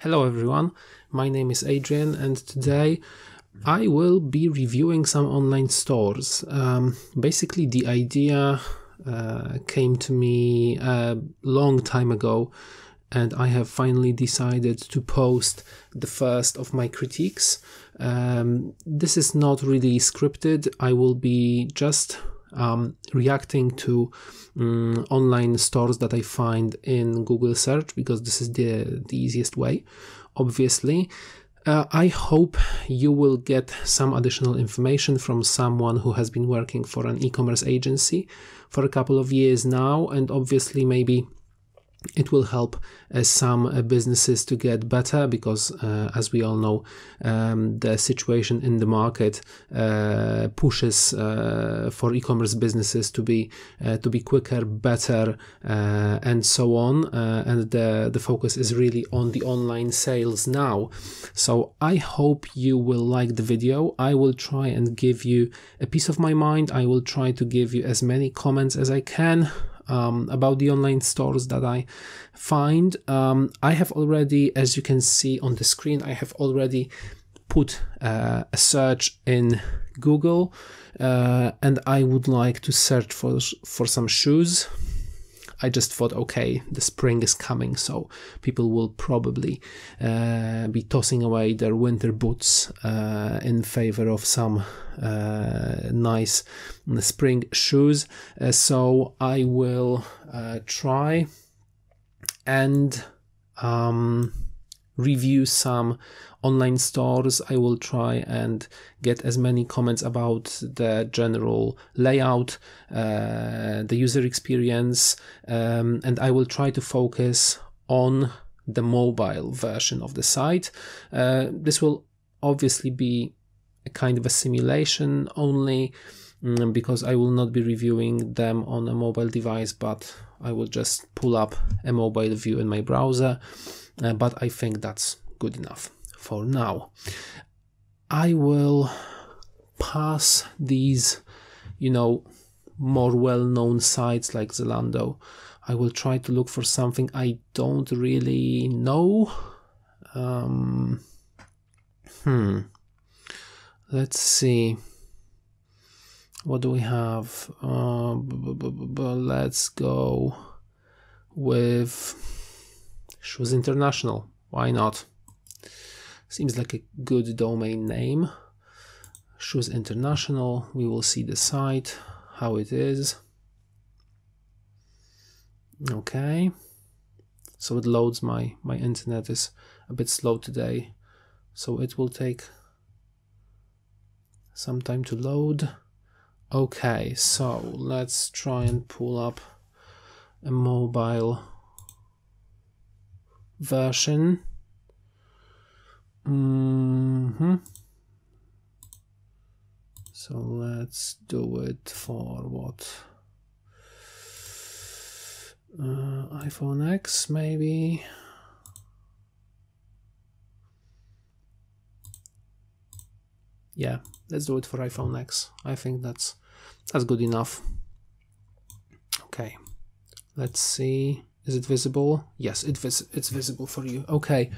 Hello everyone, my name is Adrian and today I will be reviewing some online stores. Basically the idea came to me a long time ago and I have finally decided to post the first of my critiques. This is not really scripted. I will be just reacting to online stores that I find in Google search because this is the easiest way, obviously. I hope you will get some additional information from someone who has been working for an e-commerce agency for a couple of years now, and obviously maybe it will help some businesses to get better because, as we all know, the situation in the market pushes for e-commerce businesses to be quicker, better, and so on. And the focus is really on the online sales now. So I hope you will like the video. I will try and give you a piece of my mind. I will try to give you as many comments as I can about the online stores that I find. I have already, as you can see on the screen, I have already put a search in Google and I would like to search for some shoes. I just thought, okay, the spring is coming, so people will probably be tossing away their winter boots in favor of some nice spring shoes. So I will try and review some online stores. I will try and get as many comments about the general layout, the user experience, and I will try to focus on the mobile version of the site. This will obviously be a kind of a simulation only because I will not be reviewing them on a mobile device, but I will just pull up a mobile view in my browser, but I think that's good enough for now. I will pass these, more well-known sites like Zalando. I will try to look for something I don't really know. Let's see. What do we have? Let's go with Shoes International. Why not? Seems like a good domain name. Shoes International. We will see the site, how it is. Okay. So it loads. My internet is a bit slow today, so it will take some time to load. Okay, so let's try and pull up a mobile version. So let's do it for what? iPhone X maybe. Yeah, let's do it for iPhone X. I think that's good enough. Okay, let's see. Is it visible? Yes, it's visible for you. Okay,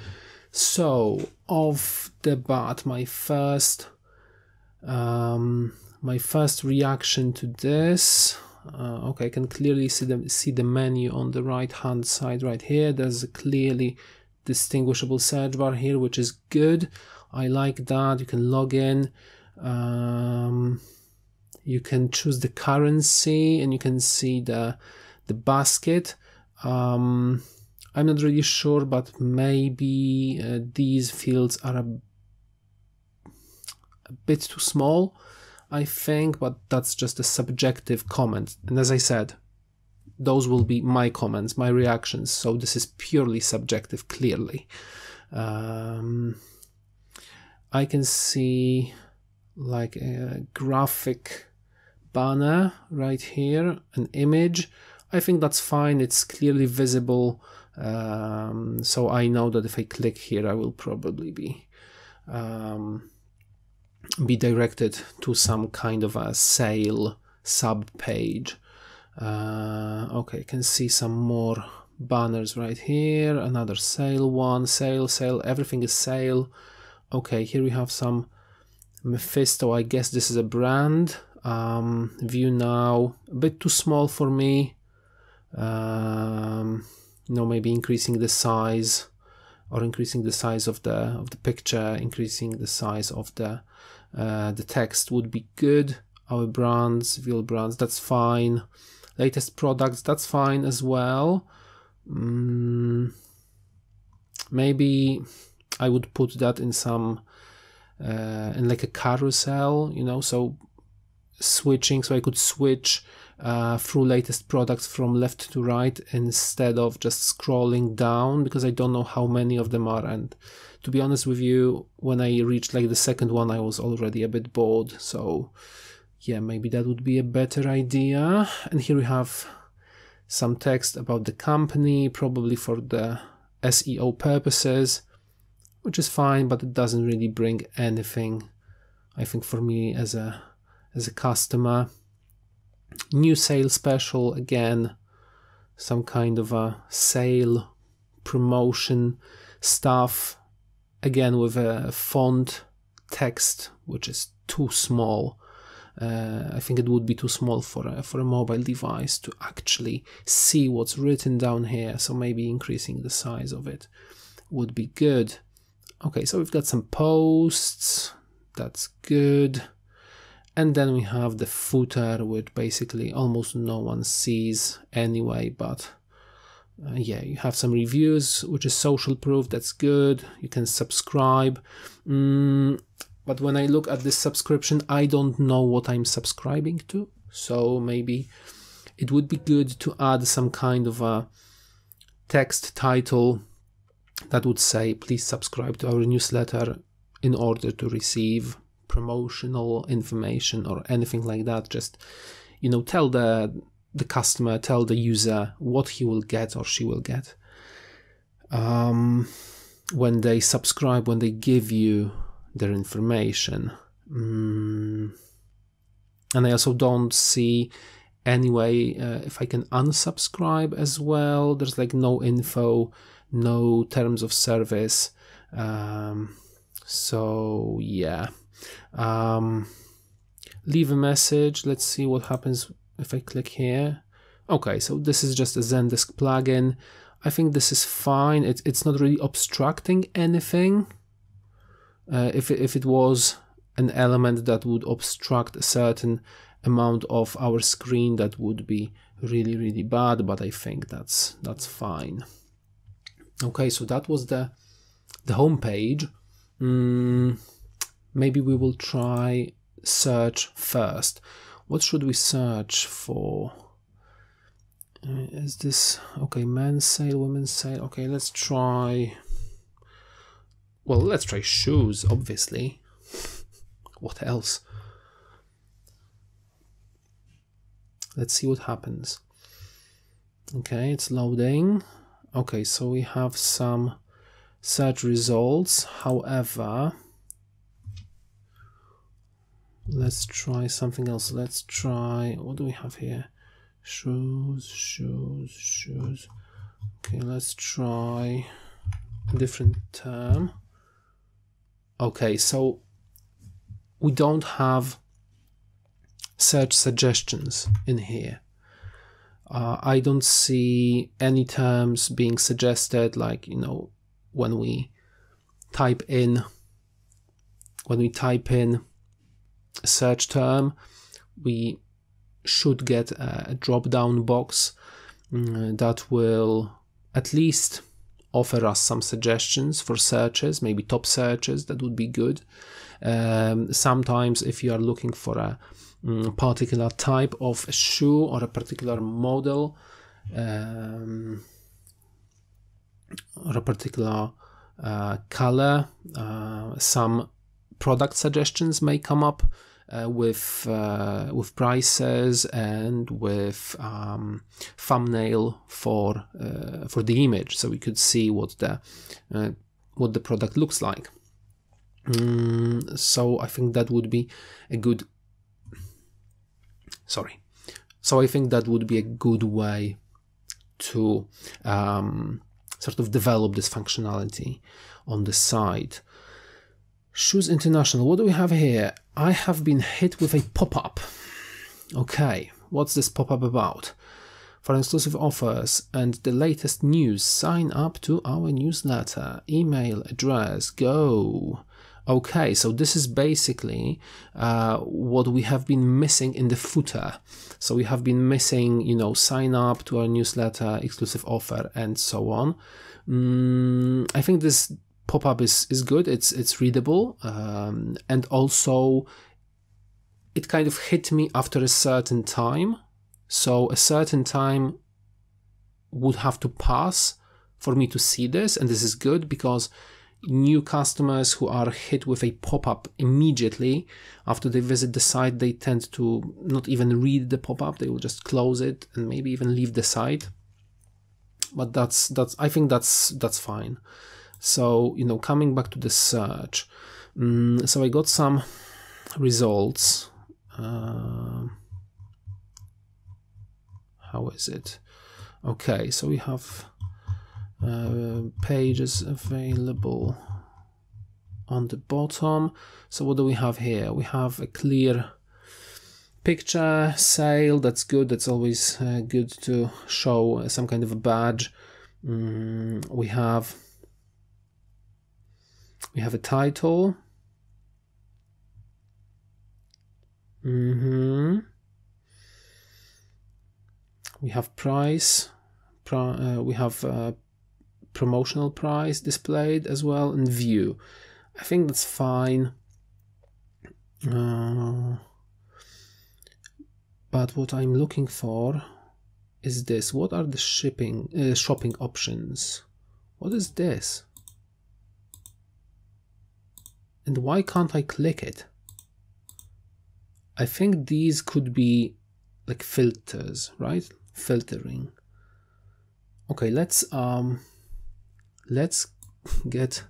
so off the bat, my first reaction to this. Okay, I can clearly see the menu on the right hand side right here. There's a clearly distinguishable search bar here, which is good. I like that. You can log in. You can choose the currency and you can see the basket. I'm not really sure, but maybe these fields are a bit too small, I think, but that's just a subjective comment. And as I said, those will be my comments, my reactions. So this is purely subjective, clearly. I can see like a graphic banner right here, an image. I think that's fine. It's clearly visible. So I know that if I click here, I will probably be directed to some kind of a sale sub page. Okay, I can see some more banners right here, another sale one, sale, everything is sale. Okay, here we have some Mephisto, I guess this is a brand. View now, a bit too small for me. Maybe increasing the size, or increasing the size of the picture, increasing the size of the text would be good. Our brands, view brands, that's fine. Latest products, that's fine as well. Maybe I would put that in some in like a carousel, so switching, so I could switch through latest products from left to right instead of just scrolling down, because I don't know how many of them are. And to be honest with you, when I reached like the second one, I was already a bit bored. So yeah, maybe that would be a better idea. And here we have some text about the company, probably for the SEO purposes, which is fine, but it doesn't really bring anything, I think, for me as a customer. New sale special, again, some kind of a sale promotion stuff, again with a font text which is too small. I think it would be too small for a mobile device to actually see what's written down here, so maybe increasing the size of it would be good. Okay, so we've got some posts, that's good. And then we have the footer, which basically almost no one sees anyway, but yeah, you have some reviews, which is social proof, that's good. You can subscribe. But when I look at this subscription, I don't know what I'm subscribing to. So maybe it would be good to add some kind of a text title that would say, please subscribe to our newsletter in order to receive promotional information or anything like that. Just, tell the customer, tell the user what he will get or she will get when they subscribe, when they give you their information. And I also don't see any way if I can unsubscribe as well. There's like no info, no terms of service. So yeah, leave a message. Let's see what happens if I click here. Okay, so this is just a Zendesk plugin. I think this is fine. It's not really obstructing anything. If it was an element that would obstruct a certain amount of our screen, that would be really, really bad, but I think that's fine. Okay, so that was the home page. Maybe we will try search first. What should we search for? Is this okay? Men's sale, women's sale. Okay, let's try. Well, let's try shoes, obviously. What else? Let's see what happens. Okay, it's loading. Okay, so we have some search results. However, let's try something else. Let's try, what do we have here? Shoes. Okay, let's try a different term. Okay, so we don't have search suggestions in here. I don't see any terms being suggested, like, when we type in a search term, we should get a drop-down box that will at least offer us some suggestions for searches, maybe top searches. That would be good. Sometimes if you are looking for a particular type of shoe or a particular model or a particular color, some product suggestions may come up with prices and with thumbnail for the image, so we could see what the product looks like. So I think that would be a good. So I think that would be a good way to sort of develop this functionality on the site. Shoes International, what do we have here? I have been hit with a pop-up. Okay, what's this pop-up about? For exclusive offers and the latest news, sign up to our newsletter. Email address, go. Okay, so this is basically what we have been missing in the footer. So we have been missing, you know, sign up to our newsletter, exclusive offer, and so on. I think this pop-up is good. It's readable, and also it kind of hit me after a certain time. So a certain time would have to pass for me to see this, and this is good because new customers who are hit with a pop-up immediately after they visit the site, they tend to not even read the pop-up. They will just close it and maybe even leave the site. But I think that's fine. So, you know, coming back to the search, so I got some results. How is it? Okay, so we have pages available on the bottom. So what do we have here? We have a clear picture, sale. That's good. That's always good to show some kind of a badge. We have a title. We have price. We have promotional price displayed as well, and view. I think that's fine. But what I'm looking for is this. What are the shopping options? What is this? And why can't I click it? I think these could be like filters, right? Filtering. Okay, let's get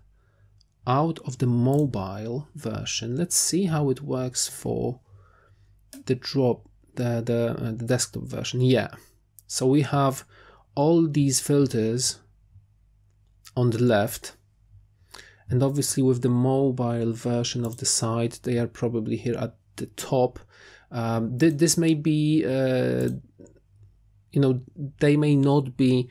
out of the mobile version. Let's see how it works for the desktop version. Yeah, so we have all these filters on the left, and obviously with the mobile version of the site, they are probably here at the top. This may be you know, they may not be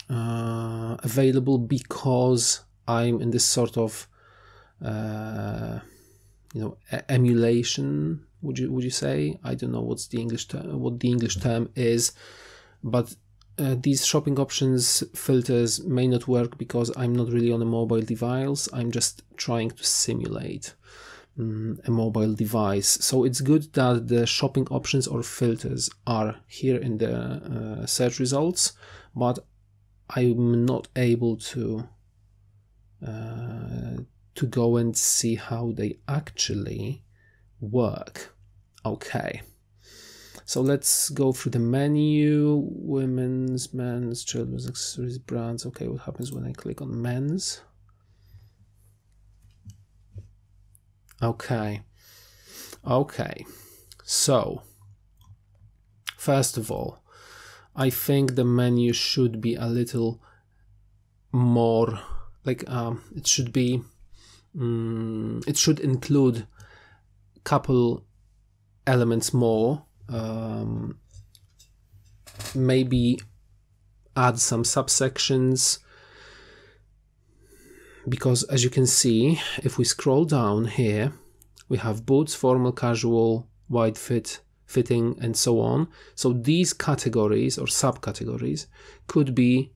available because I'm in this sort of you know, emulation. Would you say? I don't know what's the English term, what the English term is, but these shopping options filters may not work because I'm not really on a mobile device. I'm just trying to simulate a mobile device. So it's good that the shopping options or filters are here in the search results, but I'm not able to go and see how they actually work. Okay, so let's go through the menu. Women's, men's, children's accessories, brands. Okay, what happens when I click on men's? Okay, so first of all, I think the menu should be a little more like it should be it should include a couple elements more, maybe add some subsections, because as you can see, if we scroll down here, we have boots, formal, casual, wide fitting, and so on. So these categories or subcategories could be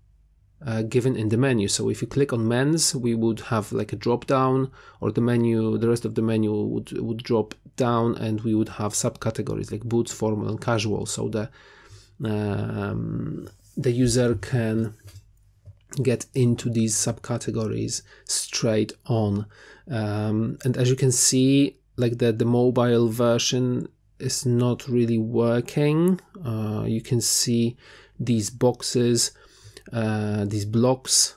given in the menu. So if you click on men's, we would have like a drop down, or the rest of the menu would drop down, and we would have subcategories like boots, formal, and casual. So the user can get into these subcategories straight on. And as you can see, like the mobile version is not really working. You can see these boxes, these blocks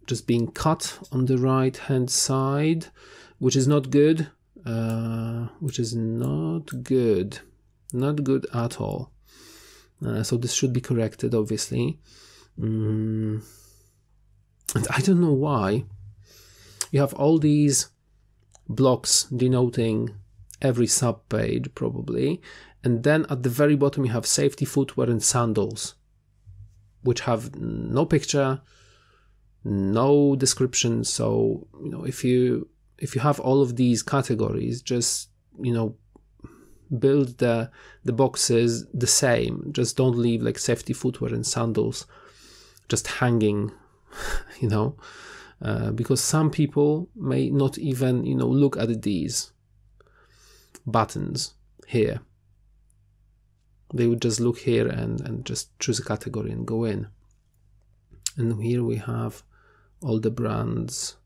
just being cut on the right hand side, which is not good. Not good at all. So this should be corrected, obviously. And I don't know why. You have all these blocks denoting every sub-page, probably. And then at the very bottom, you have safety footwear and sandals, which have no picture, no description. So, if you have all of these categories, just, build the boxes the same. Just don't leave like safety footwear and sandals just hanging, because some people may not even, look at these buttons here. They would just look here and just choose a category and go in. And here we have all the brands.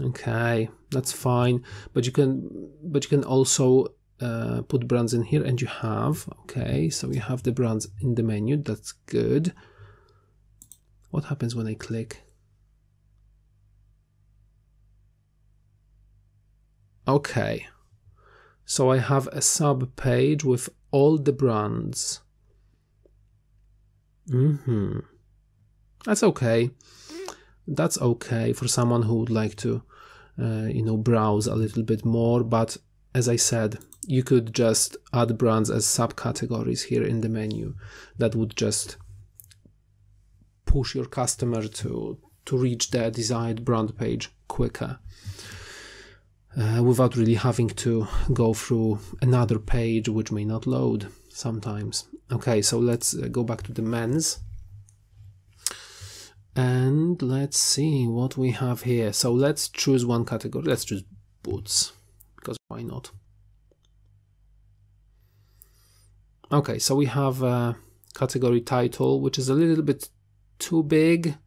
Okay, that's fine. But you can also put brands in here, and you have, okay, so you have the brands in the menu. That's good. What happens when I click? Okay, so I have a sub page with all the brands. That's okay. That's okay for someone who would like to browse a little bit more. But as I said, you could just add brands as subcategories here in the menu. That would just push your customer to reach the desired brand page quicker, without really having to go through another page which may not load sometimes. Okay, so let's go back to the men's. And let's see what we have here. So let's choose one category. Let's choose boots, because why not? Okay, so we have a category title, which is a little bit too big,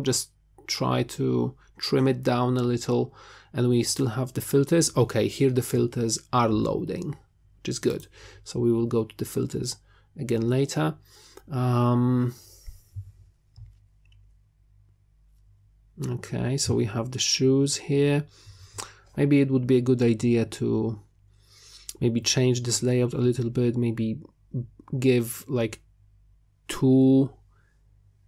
just try to trim it down a little. And we still have the filters. Okay, here the filters are loading, which is good. So we will go to the filters again later. Okay, so we have the shoes here. Maybe it would be a good idea to maybe change this layout a little bit, maybe give like two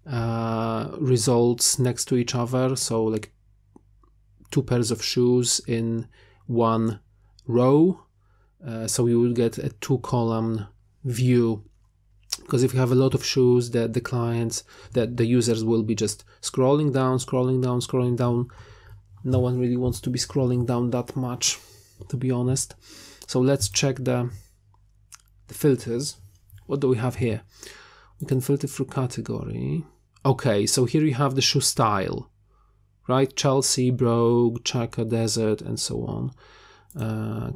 results next to each other, so like two pairs of shoes in one row, so you will get a two-column view. Because if you have a lot of shoes, that the clients, that the users will be just scrolling down. No one really wants to be scrolling down that much, to be honest. So let's check the filters. What do we have here? We can filter through category. Okay, so here you have the shoe style, right? Chelsea, Brogue, Chaka, Desert, and so on.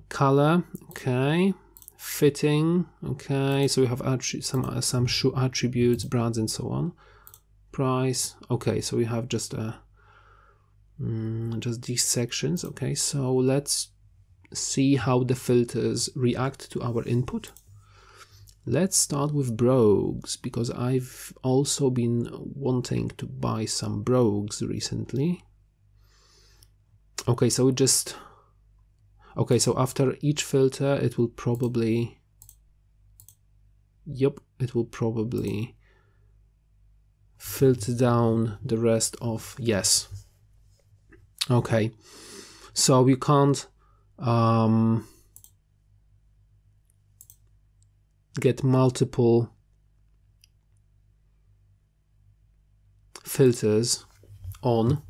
Color, okay. Fitting, okay. So we have some shoe attributes, brands, and so on. Price, okay. So we have just these sections. Okay, so let's see how the filters react to our input. Let's start with brogues, because I've also been wanting to buy some brogues recently. Okay, so so after each filter, it will probably filter down the rest of, yes. Okay, so we can't get multiple filters on.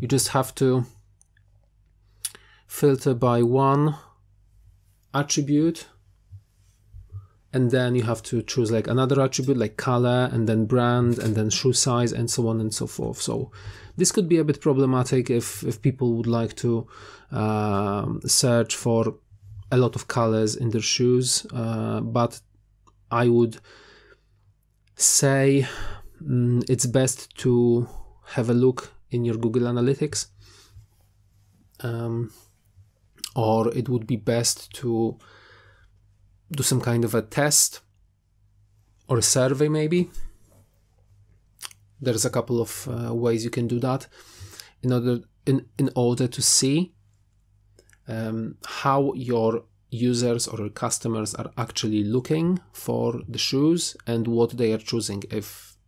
You just have to filter by one attribute, and then you have to choose like another attribute like color, and then brand, and then shoe size, and so on and so forth. So this could be a bit problematic if people would like to search for a lot of colors in their shoes, but I would say it's best to have a look in your Google Analytics, or it would be best to do some kind of a test or a survey maybe. There's a couple of ways you can do that in order to see how your users or customers are actually looking for the shoes and what they are choosing.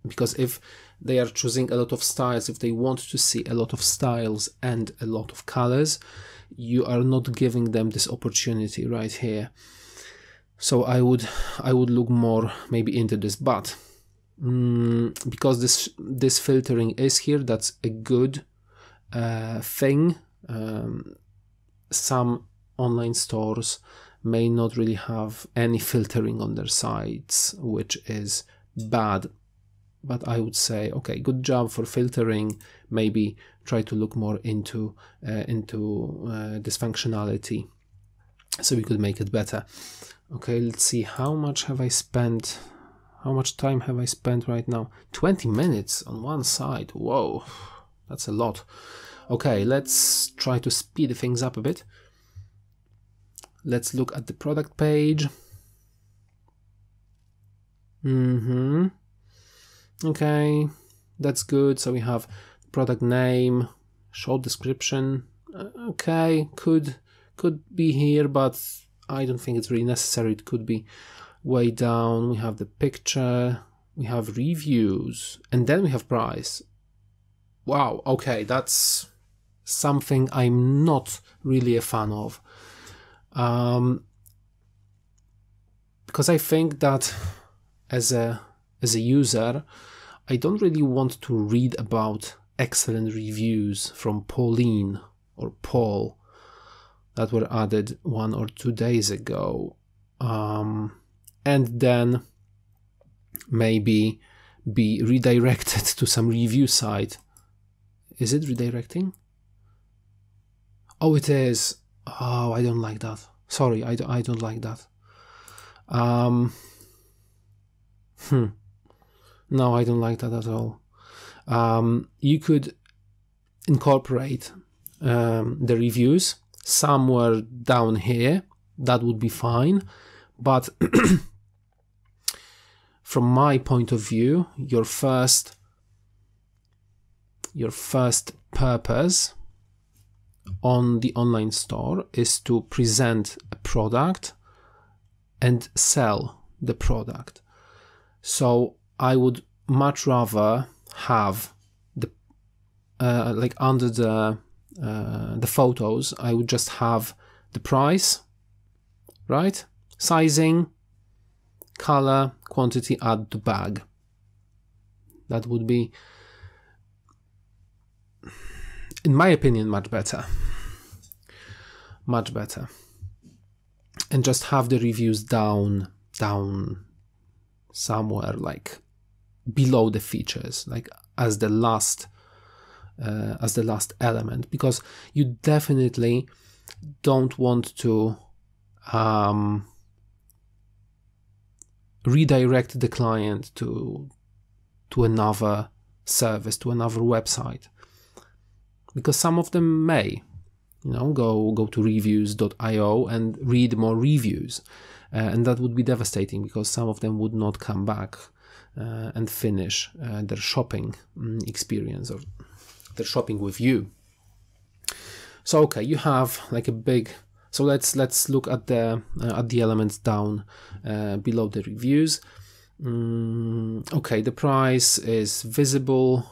Because if they are choosing a lot of styles, if they want to see a lot of styles and a lot of colors, you are not giving them this opportunity right here. So I would look more maybe into this, but because this filtering is here, that's a good thing. Some online stores may not really have any filtering on their sites, which is bad. But I would say, okay, good job for filtering. Maybe try to look more into this functionality, so we could make it better. Okay, let's see, how much time have I spent right now? 20 minutes on one side. Whoa, that's a lot. Okay, let's try to speed things up a bit. Let's look at the product page. Okay, that's good. So we have product name, short description. Okay, could be here, but I don't think it's really necessary. It could be way down. We have the picture, we have reviews, and then we have price. Wow, okay, that's something I'm not really a fan of. Because I think that as a user, I don't really want to read about excellent reviews from Pauline or Paul that were added 1 or 2 days ago, and then maybe be redirected to some review site. Is it redirecting? Oh, it is. Oh, I don't like that. Sorry, I don't like that. No, I don't like that at all. You could incorporate the reviews somewhere down here. That would be fine. But from my point of view, your first purpose on the online store is to present a product and sell the product. So I would much rather have the like under the photos, I would just have the price, right? Sizing, color, quantity, add to bag. That would be, in my opinion, much better. Much better. And just have the reviews down somewhere, like below the features, like as the last element, because you definitely don't want to redirect the client to another service, to another website, because some of them may, go to reviews.io and read more reviews, and that would be devastating, because some of them would not come back and finish their shopping experience or their shopping with you. So okay, you have like a big. So let's look at the elements down below the reviews. Okay, the price is visible.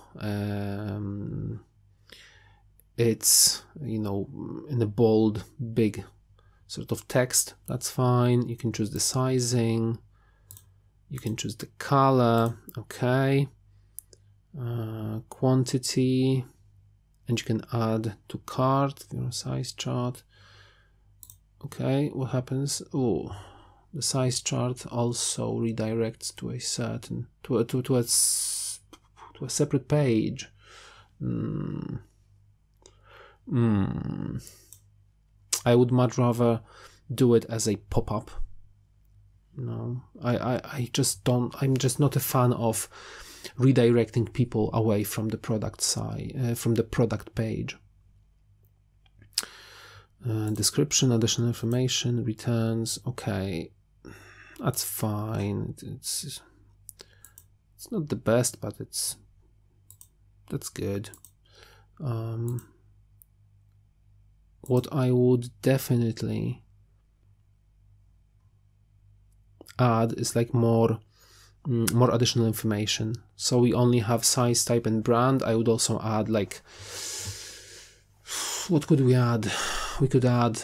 It's in a bold, big sort of text. That's fine. You can choose the sizing. You can choose the color. Okay. Quantity, and you can add to cart, size chart. Okay, what happens? Oh, the size chart also redirects to a certain to a separate page. I would much rather do it as a pop-up. I just don't. I'm just not a fan of redirecting people away from the product side, from the product page. Description, additional information, returns. Okay, that's fine. It's not the best, but that's good. What I would definitely add is like more additional information. So we only have size, type, and brand. I would also add like, what could we add? We could add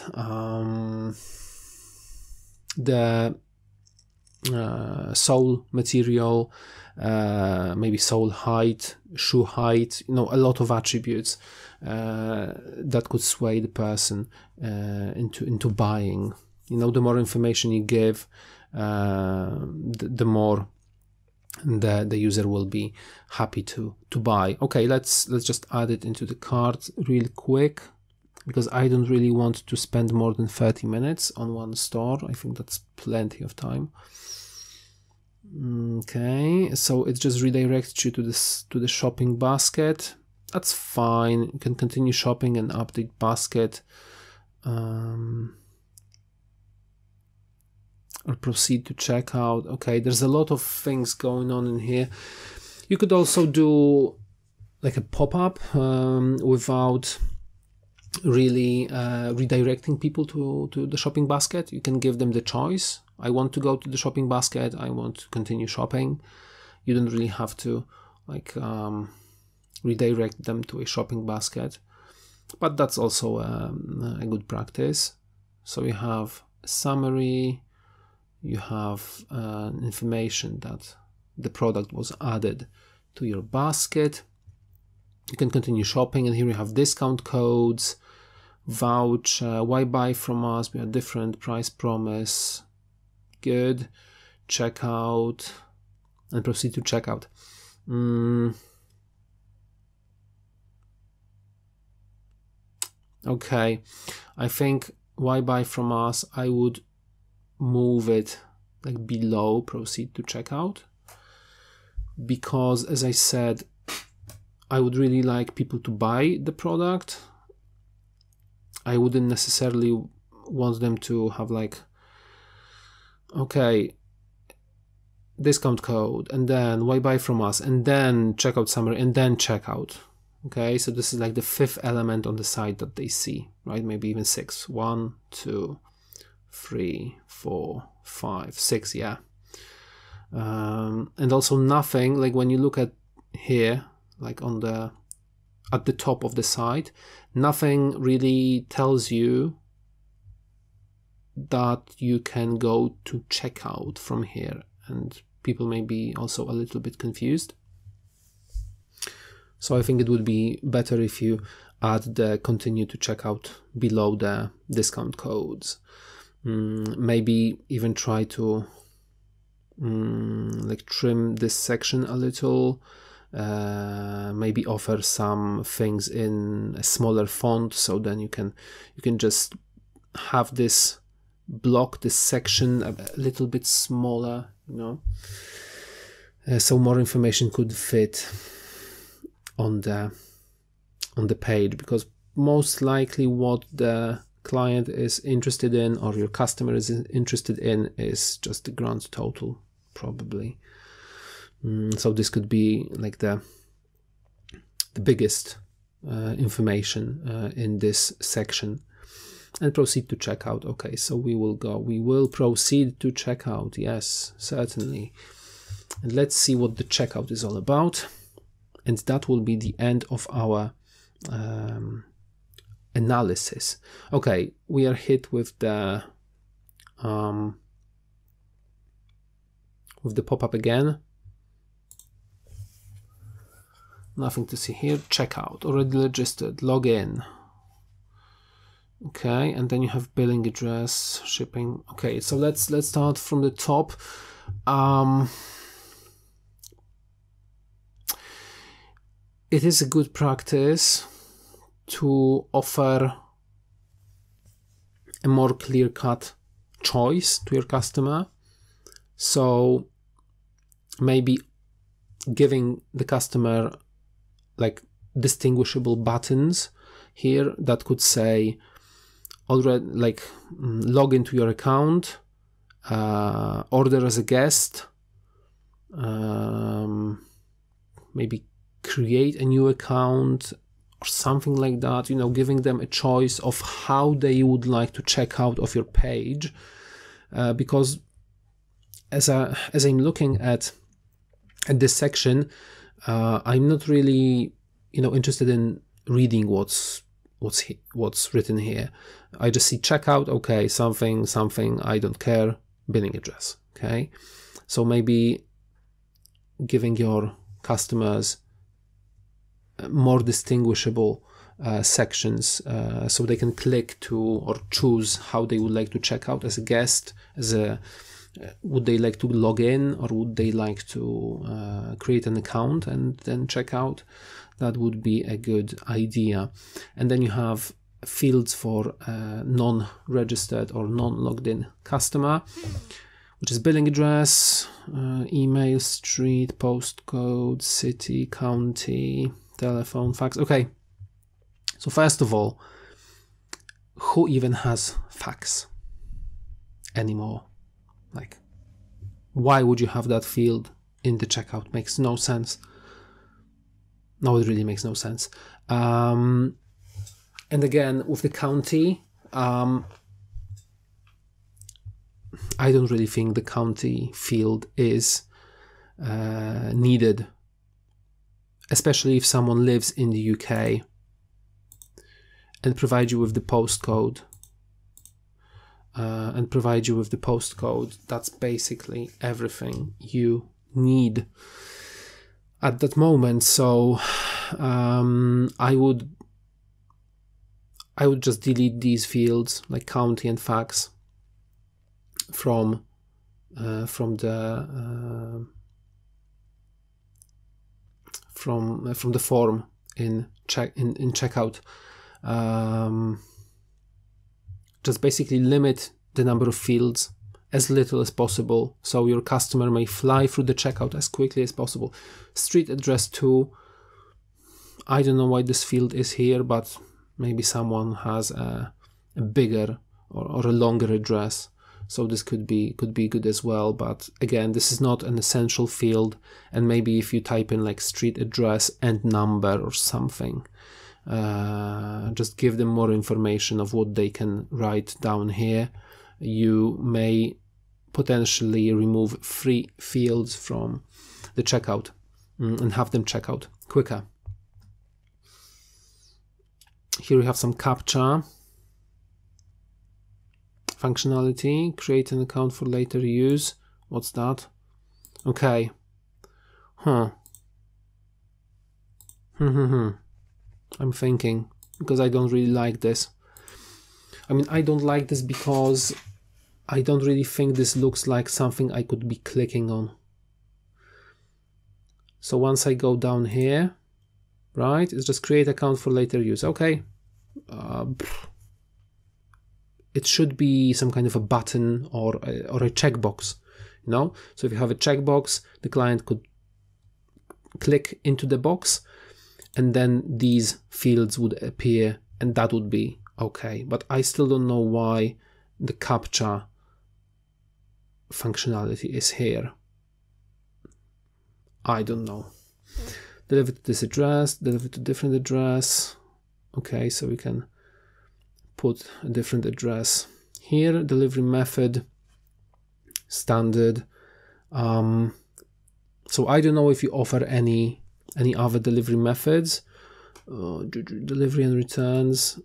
the sole material, maybe sole height, shoe height, you know, a lot of attributes that could sway the person into buying. You know, the more information you give, the more the user will be happy to buy. Okay, let's just add it into the cart real quick, because I don't really want to spend more than 30 minutes on one store. I think that's plenty of time. Okay, so it just redirects you to the shopping basket. That's fine. You can continue shopping and update basket, or proceed to checkout. Okay, there's a lot of things going on in here. You could also do like a pop-up without really redirecting people to the shopping basket. You can give them the choice. I want to go to the shopping basket. I want to continue shopping. You don't really have to like redirect them to a shopping basket, but that's also a good practice. So you have a summary, you have information that the product was added to your basket. You can continue shopping, and here you have discount codes, vouch, why buy from us, we have different price promise, good, checkout, and proceed to checkout. Okay, I think why buy from us, I would move it like below proceed to checkout, because as I said, I would really like people to buy the product. I wouldn't necessarily want them to have like, okay, discount code, and then why buy from us, and then checkout summary, and then checkout. Okay, so this is like the fifth element on the site that they see, right? Maybe even six. 1, 2, 3, 4, 5, 6, yeah. And also nothing, like when you look at here, like at the top of the site, nothing really tells you that you can go to checkout from here, and people may be also a little bit confused. So I think it would be better if you add the continue to checkout below the discount codes. Maybe even try to like trim this section a little. Maybe offer some things in a smaller font, so then you can just have this block, this section a little bit smaller, you know, so more information could fit on the page, because most likely what the client is interested in, or your customer is interested in, is just the grand total, probably. So this could be like the biggest information in this section. And proceed to checkout. Okay, so we will proceed to checkout. Yes, certainly. And let's see what the checkout is all about. And that will be the end of our analysis. Okay, we are hit with the pop-up again. Nothing to see here. Checkout, already registered, log in. Okay, and then you have billing address, shipping. Okay, so let's start from the top. It is a good practice to offer a more clear-cut choice to your customer. So maybe giving the customer like distinguishable buttons here that could say already like log into your account, order as a guest, maybe create a new account or something like that, you know, giving them a choice of how they would like to check out of your page, because as I'm looking at this section, I'm not really, interested in reading what's written here. I just see checkout, okay, something, I don't care, billing address, okay. So maybe giving your customers more distinguishable sections, so they can click to or choose how they would like to check out as a guest, would they like to log in, or would they like to create an account and then check out. That would be a good idea. And then you have fields for non-registered or non-logged in customer, which is billing address, email, street, postcode, city, county, telephone, fax. Okay, so first of all, who even has fax anymore? Like, why would you have that field in the checkout? Makes no sense. No, it really makes no sense. And again, with the county, I don't really think the county field is needed, especially if someone lives in the UK and provide you with the postcode. That's basically everything you need at that moment. So I would just delete these fields like county and fax from the form in checkout. Just basically limit the number of fields as little as possible, so your customer may fly through the checkout as quickly as possible. Street address too. I don't know why this field is here, but maybe someone has a bigger or a longer address, so this could be good as well. But again, this is not an essential field, and maybe if you type in like street address and number or something, just give them more information of what they can write down here. You may potentially remove 3 fields from the checkout and have them check out quicker. Here we have some CAPTCHA functionality. Create an account for later use. What's that? Okay. I'm thinking, because I don't really like this. I mean, I don't like this because I don't really think this looks like something I could be clicking on. So once I go down here, right, it's just create account for later use. Okay. It should be some kind of a button or a checkbox, So if you have a checkbox, the client could click into the box, and then these fields would appear, and that would be okay. But I still don't know why the CAPTCHA functionality is here. I don't know. Deliver to this address, deliver to different address. Okay, so we can put a different address here. Delivery method, standard. So I don't know if you offer any other delivery methods. Delivery and returns.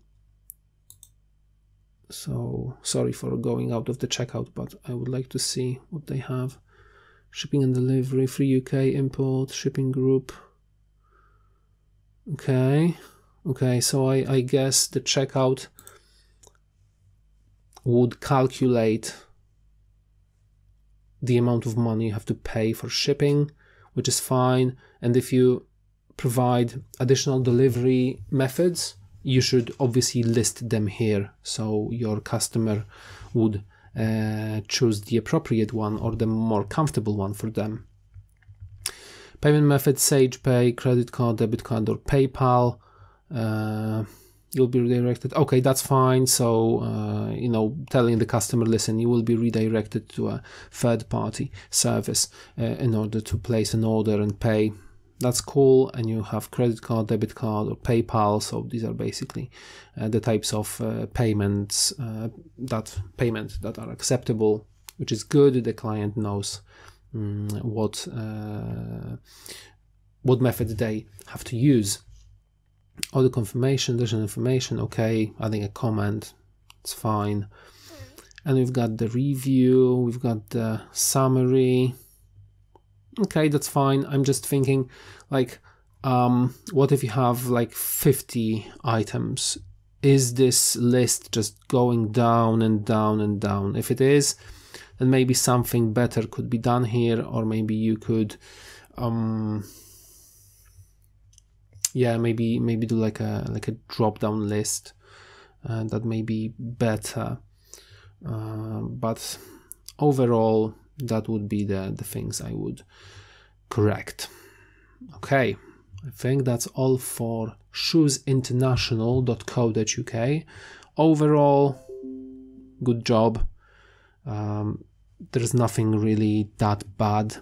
So sorry for going out of the checkout, but I would like to see what they have. Shipping and delivery, free UK import, shipping group. Okay, so I guess the checkout would calculate the amount of money you have to pay for shipping, which is fine. And if you provide additional delivery methods, you should obviously list them here, so your customer would choose the appropriate one or the more comfortable one for them. Payment method, Sage Pay, credit card, debit card, or PayPal. You'll be redirected. Okay, that's fine. So, telling the customer, listen, you will be redirected to a third-party service in order to place an order and pay. That's cool. And you have credit card, debit card, or PayPal. So these are basically the types of payments that are acceptable which is good. The client knows what method they have to use. All the confirmation, additional information, okay, adding a comment, it's fine. And we've got the review, we've got the summary. Okay, that's fine. I'm just thinking, like, what if you have like 50 items? Is this list just going down and down and down? If it is, then maybe something better could be done here, or maybe you could, yeah, maybe do like a drop-down list, that may be better. But overall, that would be the things I would correct. Okay, I think that's all for shoesinternational.co.uk. Overall, good job. There's nothing really that bad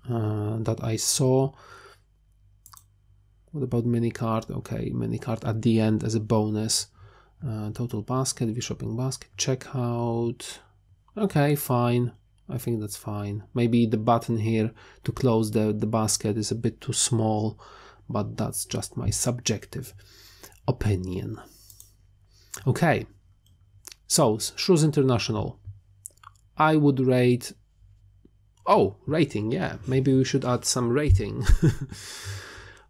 that I saw. What about mini cart? Okay, mini cart at the end as a bonus. Total basket, view shopping basket, checkout. Okay, fine. I think that's fine. Maybe the button here to close the basket is a bit too small, but that's just my subjective opinion. Okay, so Shoes International. I would rate... Oh, rating, yeah. Maybe we should add some rating.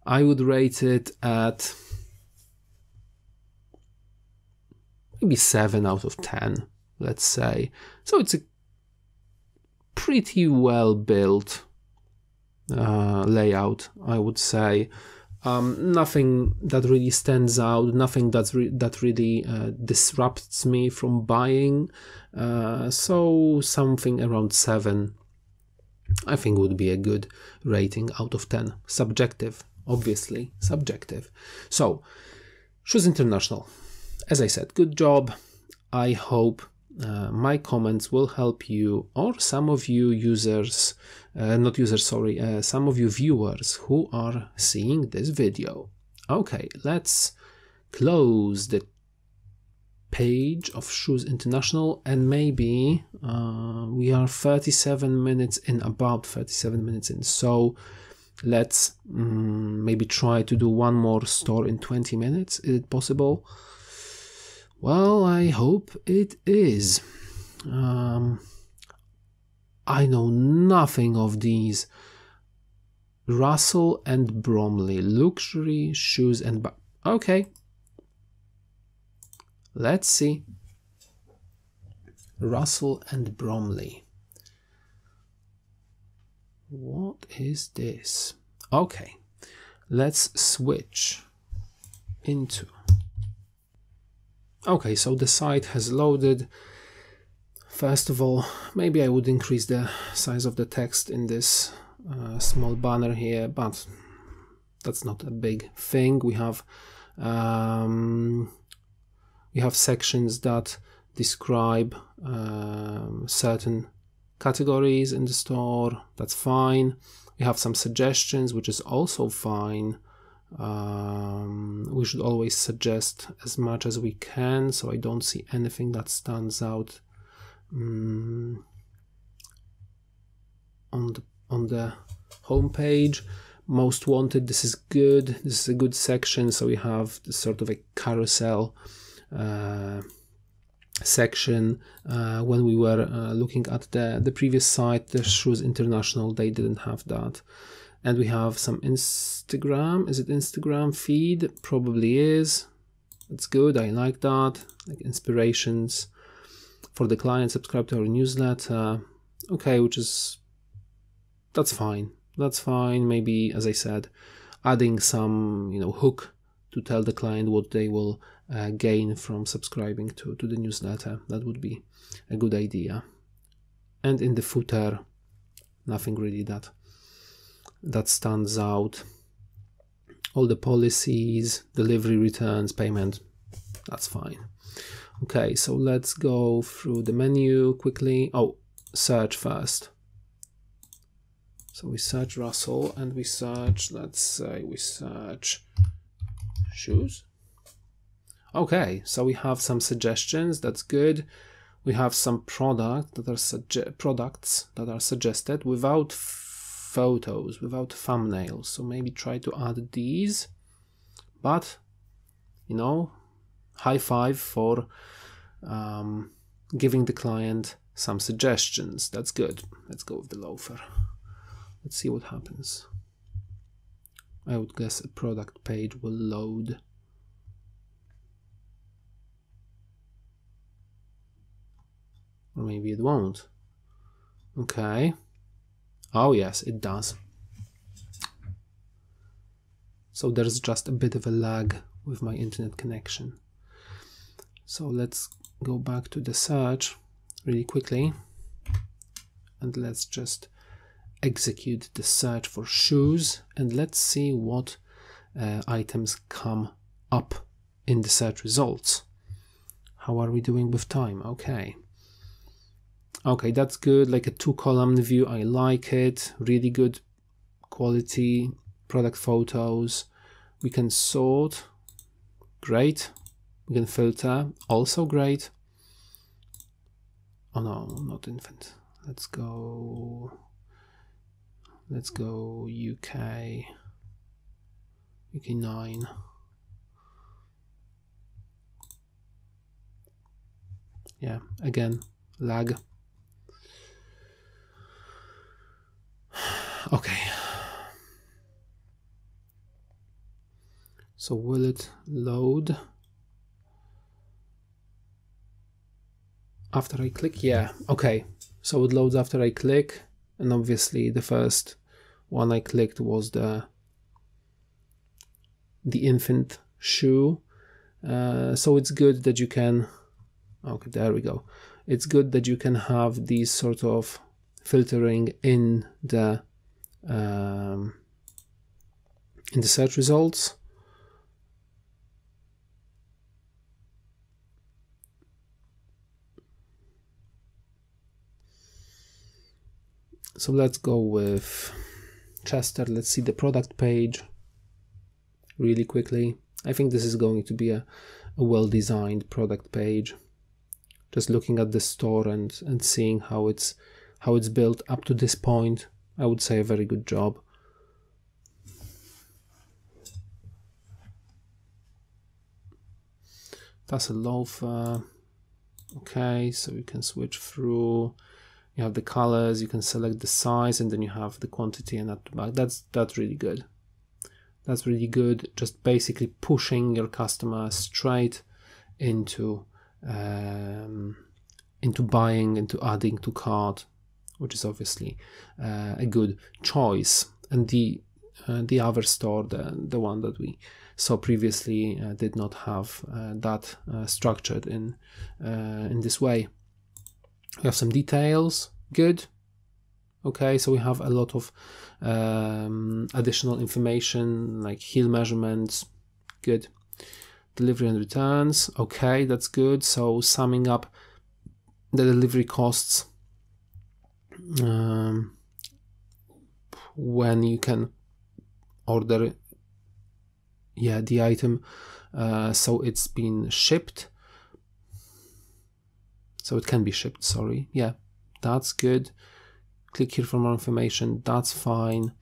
I would rate it at maybe 7 out of 10, let's say. So it's a pretty well built layout, I would say. Nothing that really stands out, nothing that really disrupts me from buying. So something around 7, I think, would be a good rating out of 10. Subjective, obviously, subjective. So, Shoes International. As I said, good job. I hope my comments will help you, or some of you users, some of you viewers who are seeing this video. Okay, let's close the page of Shoes International, and maybe we are 37 minutes in, about 37 minutes in, so let's maybe try to do one more store in 20 minutes. Is it possible? Well, I hope it is. I know nothing of these. Russell and Bromley, luxury shoes and bags. Okay. Let's see. Russell and Bromley. What is this? Okay. Let's switch into... Okay, so the site has loaded. First of all, maybe I would increase the size of the text in this small banner here, but that's not a big thing. We have sections that describe certain categories in the store. That's fine. We have some suggestions, which is also fine. We should always suggest as much as we can, so I don't see anything that stands out on the home page. Most wanted, this is good. This is a good section. So we have this sort of a carousel section. When we were looking at the previous site, the Shoes International, they didn't have that. And we have some Instagram. Is it Instagram feed? Probably is. It's good. I like that. Like inspirations for the client. Subscribe to our newsletter. Okay, that's fine. That's fine. Maybe, as I said, adding some, hook to tell the client what they will gain from subscribing to the newsletter. That would be a good idea. And in the footer, nothing really that stands out. All the policies, delivery, returns, payment, that's fine. Okay, so let's go through the menu quickly. Oh, search first. So we search Russell and we search, let's say we search shoes. Okay, so we have some suggestions, that's good. we have some products that are suggested without photos, without thumbnails. So maybe try to add these, but you know, high five for giving the client some suggestions. That's good. Let's go with the loafer. Let's see what happens. I would guess a product page will load. Or maybe it won't. Okay. Oh yes, it does. So there's just a bit of a lag with my internet connection. So let's go back to the search really quickly. And let's just execute the search for shoes. And let's see what items come up in the search results. How are we doing with time? Okay. Okay, that's good. Like a 2-column view. I like it. Really good quality product photos. We can sort. Great. We can filter. Also great. Oh no, not infant. Let's go UK 9. Yeah, again, lag. Okay. So will it load after I click? Yeah, okay. So it loads after I click, and obviously the first one I clicked was the infant shoe. So it's good that you can, okay, there we go. It's good that you can have these sort of filtering in the search results. So let's go with Chester. Let's see the product page really quickly. I think this is going to be a well-designed product page. Just looking at the store and seeing how it's built up to this point, I would say a very good job. That's a loafer. Okay, so you can switch through. You have the colors, you can select the size, and then you have the quantity and add to bag. That's really good. That's really good. Just basically pushing your customer straight into buying, into adding to cart, which is obviously a good choice. And the other store, the one that we saw previously, did not have that structured in this way. We have some details. Good. Okay, so we have a lot of additional information like heel measurements. Good. Delivery and returns. Okay, that's good. So summing up the delivery costs when you can order the item, so it's been shipped. So it can be shipped, sorry. Yeah, that's good. Click here for more information. That's fine.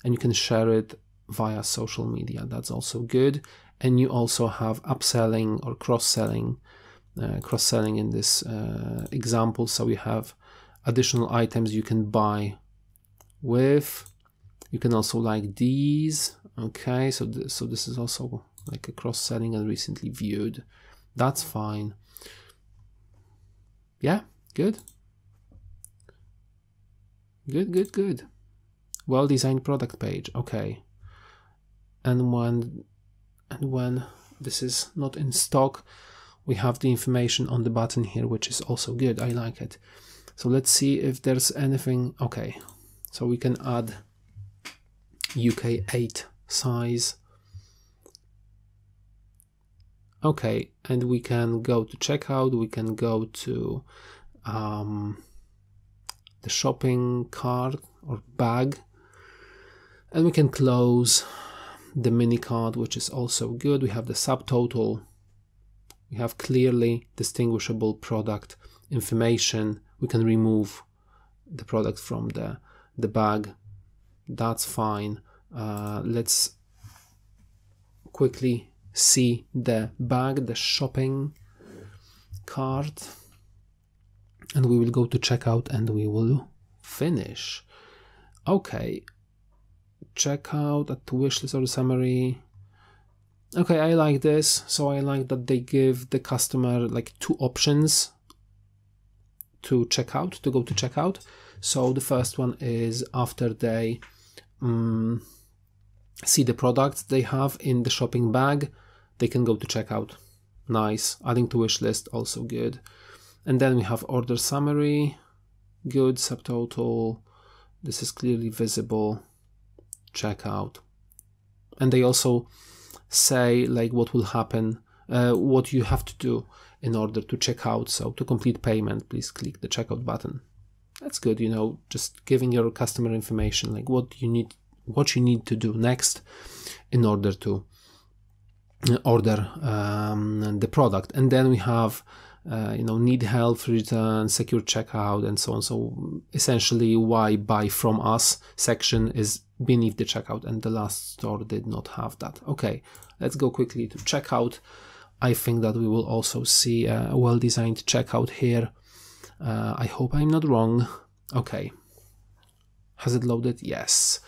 And you can share it via social media. That's also good. And you also have upselling or cross-selling in this example. So you have additional items you can buy with. You can also like these. Okay, so this is also like a cross-selling and recently viewed. That's fine. Yeah, good. Good. Well-designed product page. Okay. And when this is not in stock, we have the information on the button here, which is also good. I like it. So let's see if there's anything. Okay. So we can add UK 8 size. Okay, and we can go to checkout, we can go to the shopping cart or bag, and we can close the mini cart, which is also good. We have the subtotal, we have clearly distinguishable product information, we can remove the product from the bag. That's fine. Let's quickly see the bag, the shopping cart, and we will go to checkout and we will finish. Okay, checkout, at wish list or summary. Okay, I like this. So I like that they give the customer like two options to check out, to go to checkout. So the first one is after they see the products they have in the shopping bag, they can go to checkout. Nice. Adding to wish list, also good. And then we have order summary, good, subtotal. This is clearly visible. Checkout. And they also say like what will happen, what you have to do in order to check out. So to complete payment, please click the checkout button. That's good, you know, just giving your customer information, like what you need to do next in order to order the product. And then we have need help, return, secure checkout, and so on. So essentially why buy from us section is beneath the checkout, and the last store did not have that. Okay, let's go quickly to checkout. I think that we will also see a well-designed checkout here. I hope I'm not wrong. Okay, has it loaded? Yes.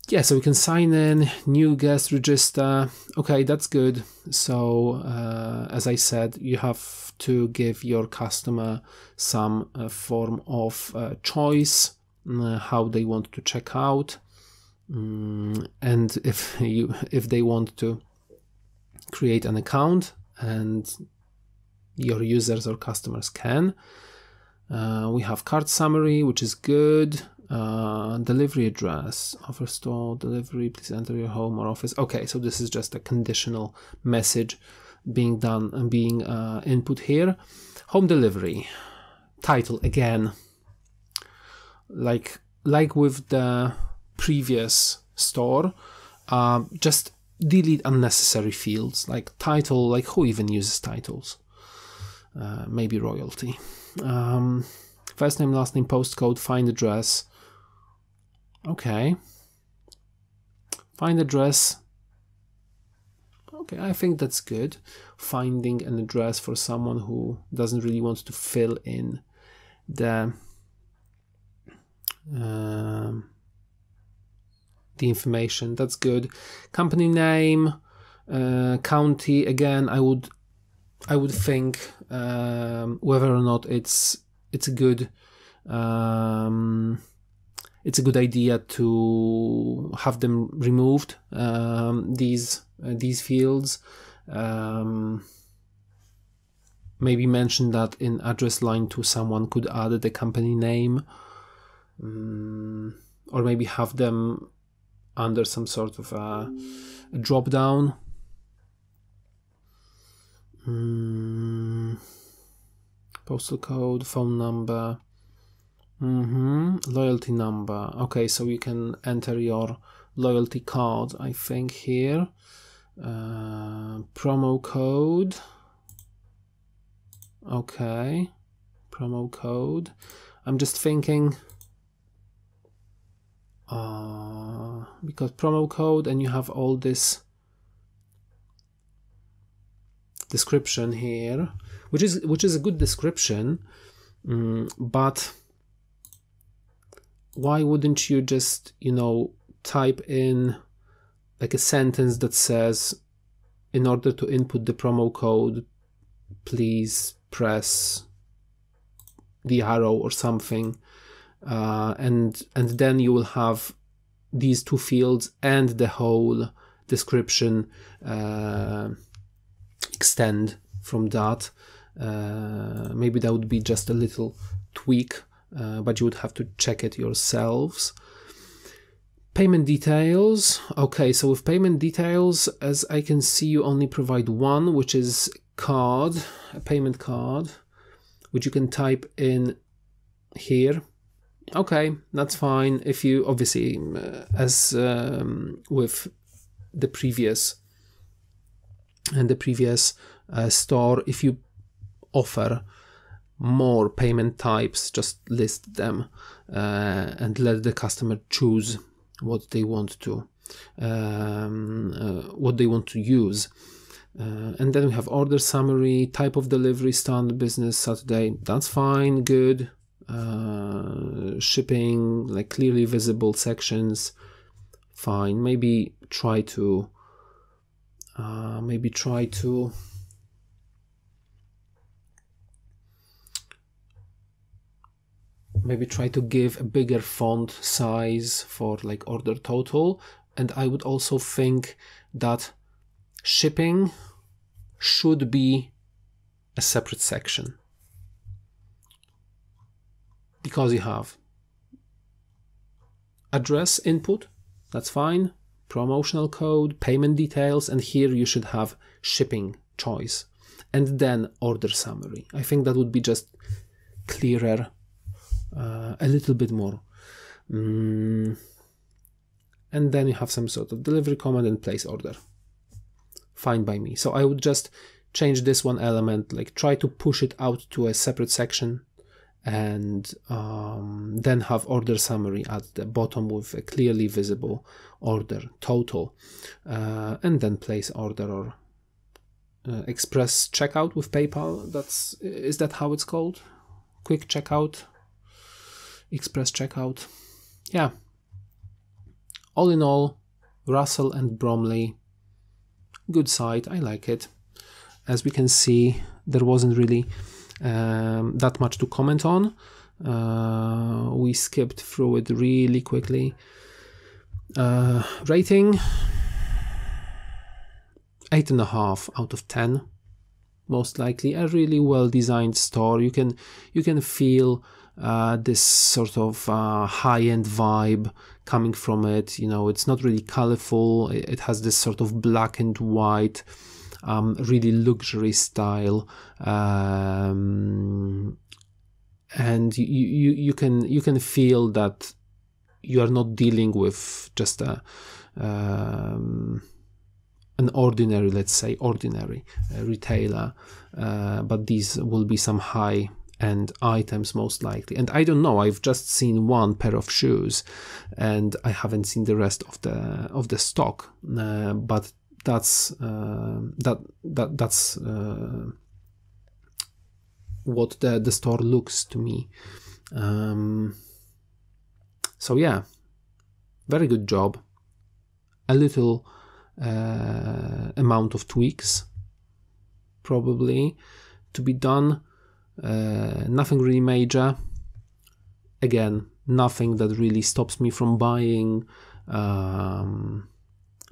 Yeah, so we can sign in, new guest register. Okay, that's good. So as I said, you have to give your customer some form of choice, how they want to check out, and if they want to create an account, and your users or customers can. We have cart summary, which is good. Delivery address, offer store delivery, please enter your home or office. Okay, so this is just a conditional message being done and being input here. Home delivery title, again, like with the previous store, just delete unnecessary fields like title. Like, who even uses titles? Maybe royalty. First name, last name, postcode, find address. Okay, find address. Okay, I think that's good. Finding an address for someone who doesn't really want to fill in the information. That's good. Company name, county. Again, I would think whether or not it's a good idea to have them removed, these fields. Maybe mention that in address line 2 someone could add the company name, or maybe have them under some sort of a drop down. Postal code, phone number, loyalty number. Okay, so you can enter your loyalty card, I think, here. Promo code. Okay, promo code. I'm just thinking, because promo code, and you have all this description here, which is a good description, but why wouldn't you just type in like a sentence that says, in order to input the promo code, please press the arrow or something, and then you will have these two fields and the whole description extend from that. Maybe that would be just a little tweak, but you would have to check it yourselves. Payment details. Okay, so with payment details, as I can see, you only provide one, which is card, a payment card, which you can type in here. Okay, that's fine. If you obviously, as with the previous store, if you offer more payment types, just list them and let the customer choose what they want to use. And then we have order summary, type of delivery, standard business, Saturday. That's fine, good. Shipping, like clearly visible sections, fine. Maybe try to give a bigger font size for like order total. And I would also think that shipping should be a separate section, because you have address input, that's fine, promotional code, payment details, and here you should have shipping choice, and then order summary. I think that would be just clearer, a little bit more. And then you have some sort of delivery command and place order. Fine by me. So I would just change this one element, like try to push it out to a separate section, and then have order summary at the bottom with a clearly visible order total, and then place order or express checkout with PayPal. Is that how it's called? Quick checkout, express checkout. Yeah. All in all, Russell and Bromley, good site. I like it. As we can see, there wasn't really that much to comment on. We skipped through it really quickly. Rating 8.5 out of 10. Most likely a really well designed store. You can feel this sort of high-end vibe coming from it. You know, it's not really colorful. It has this sort of black and white, really luxury style, and you can feel that you are not dealing with just an ordinary, let's say ordinary retailer, but these will be some high-end items most likely. And I don't know, I've just seen one pair of shoes and I haven't seen the rest of the stock, but that's what the store looks to me. So yeah, very good job. A little amount of tweaks probably to be done. Nothing really major. Again, nothing that really stops me from buying.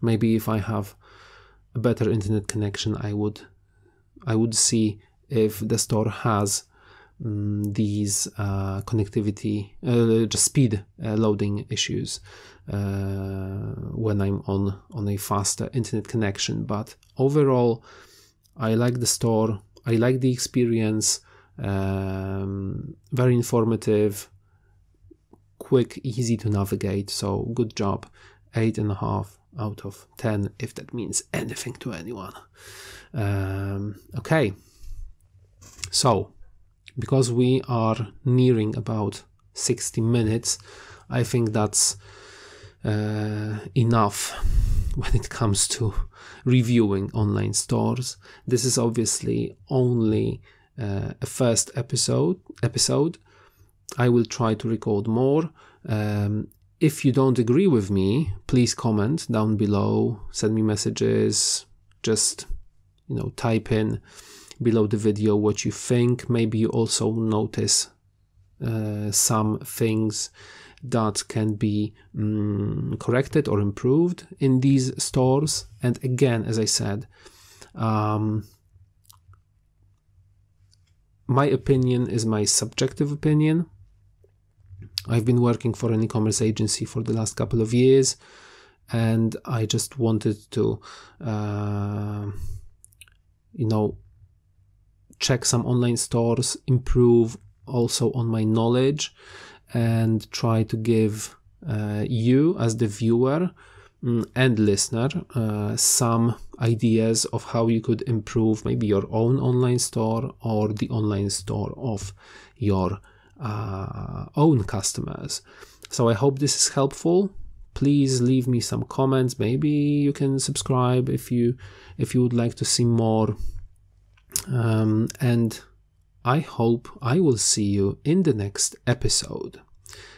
Maybe if I have a better internet connection, I would see if the store has these connectivity, just speed loading issues when I'm on a faster internet connection. But overall, I like the store. I like the experience. Very informative, quick, easy to navigate. So good job. 8.5 out of 10, if that means anything to anyone. Okay. So, because we are nearing about 60 minutes, I think that's enough when it comes to reviewing online stores. This is obviously only a first episode. I will try to record more. If you don't agree with me, please comment down below, send me messages, just type in below the video what you think. Maybe you also notice some things that can be corrected or improved in these stores. And again, as I said, my opinion is my subjective opinion. I've been working for an e-commerce agency for the last couple of years, and I just wanted to check some online stores, improve also on my knowledge, and try to give you as the viewer and listener some ideas of how you could improve maybe your own online store or the online store of your own customers. So I hope this is helpful. Please leave me some comments. Maybe you can subscribe if you would like to see more. And I hope I will see you in the next episode.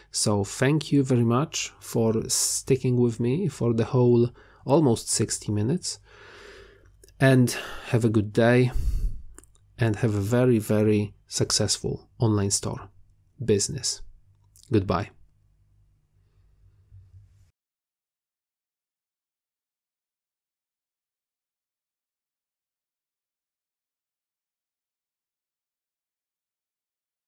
So thank you very much for sticking with me for the whole almost 60 minutes. And have a good day and have a very, very successful online store business. Goodbye.